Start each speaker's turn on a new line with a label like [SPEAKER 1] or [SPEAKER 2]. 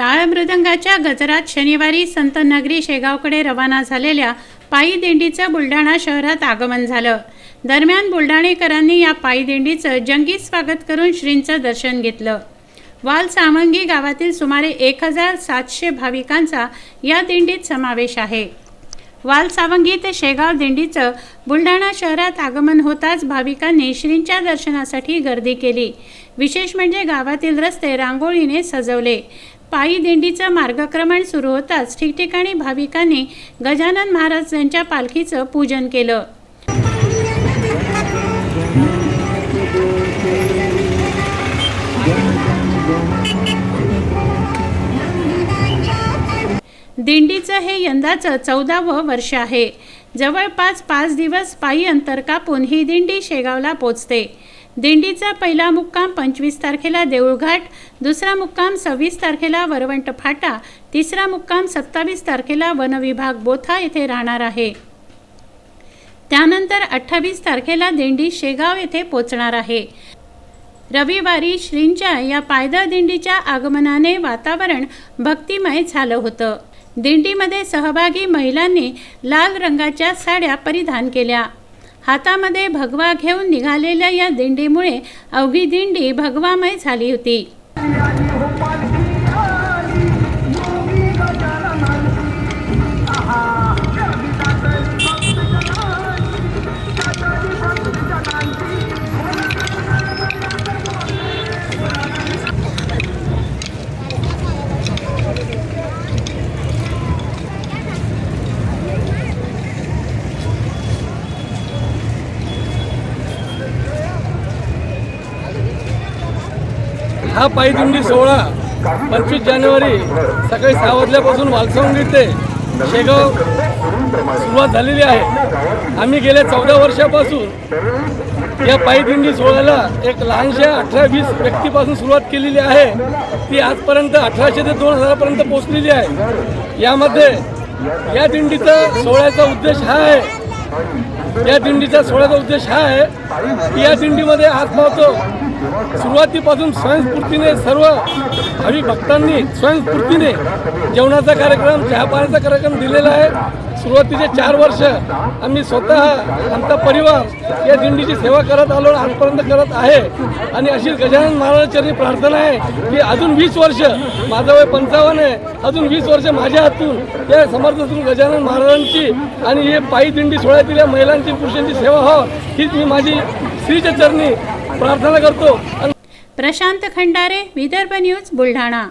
[SPEAKER 1] टाळ मृदंगाच्या गजरात शनिवारी संत नगरी शेगावकडे रवाना झालेल्या पायी दिंडीचं बुलढाणा शहरात आगमन झालं। दरम्यान बुलढाणेकरांनी या पायी दिंडीचं जंगी स्वागत करून श्रींचं दर्शन घेतलं। वालसावंगी गावातील सुमारे 1700 भाविकांचा या दिंडीत समावेश आहे। वालसावंगी ते शेगाव दिंडीचं बुलढाणा शहरात आगमन होताच भाविकांनी श्रींच्या दर्शनासाठी गर्दी केली। विशेष म्हणजे गावातील रस्ते रांगोळीने सजवले। पायी दिंडीचं मार्गक्रमण सुरू होताच ठिकठिकाणी भाविकांनी गजानन महाराज यांच्या पालखीचं पूजन केलं। दिंडीचं हे यंदाचं 14वं वर्ष आहे। जवळपास 5 दिवस पायी अंतर कापून ही दिंडी शेगावला पोचते। दिंडीचा पहिला मुक्काम 25 तारखेला देऊळघाट, दुसरा मुक्काम 26 तारखेला वरवंट फाटा, तिसरा मुक्काम 27 तारखेला वनविभाग बोथा येथे राहणार आहे। त्यानंतर 28 तारखेला दिंडी शेगाव येथे पोचणार आहे। रविवारी श्रींच्या या पायदळ दिंडीच्या आगमनाने वातावरण भक्तिमय झालं होतं। दिंडीमध्ये सहभागी महिलांनी लाल रंगाच्या साड्या परिधान केल्या। हातामध्ये भगवा घेऊन निघालेल्या या दिंडीमुळे अवघी दिंडी भगवामय झाली होती।
[SPEAKER 2] हा पायी दिंडी सोहळा 25 जानेवारी सकाळी 6 वाजल्यापासून वालसावंगी ते शेगाव सुरुवात झालेली आहे। आम्ही गेल्या 14 वर्षापासून या पायी दिंडी सोहळ्याला एक लहानशा 18-20 व्यक्तीपासून सुरुवात केलेली आहे। ती आजपर्यंत 1800 ते 2000 पर्यंत पोहोचलेली आहे। यामध्ये या दिंडीचा सोहळ्याचा उद्देश हा आहे की या दिंडीमध्ये आज पाहतो सुरुवातीपासून स्वयंस्फूर्तीने सर्व भाविक भक्तांनी स्वयंस्फूर्तीने जेवणाचा कार्यक्रम, चहा पाण्याचा कार्यक्रम दिलेला आहे। सुरुवातीचे 4 वर्ष आम्ही स्वतः आमचा परिवार या दिंडीची सेवा करत आलो, आजपर्यंत करत आहे। आणि अशी गजानन महाराजांची प्रार्थना आहे की अजून 20 वर्ष, माझं वय 55 आहे, अजून 20 वर्ष माझ्या हातून या समर्थातून गजानन महाराजांची आणि हे पायी दिंडी सोहळ्यातील या महिलांची पुरुषांची सेवा हो, हीच मी माझी श्रीच्या चरणी प्रार्थना करतो।
[SPEAKER 1] प्रशांत खंडारे, विदर्भ न्यूज, बुलढाणा।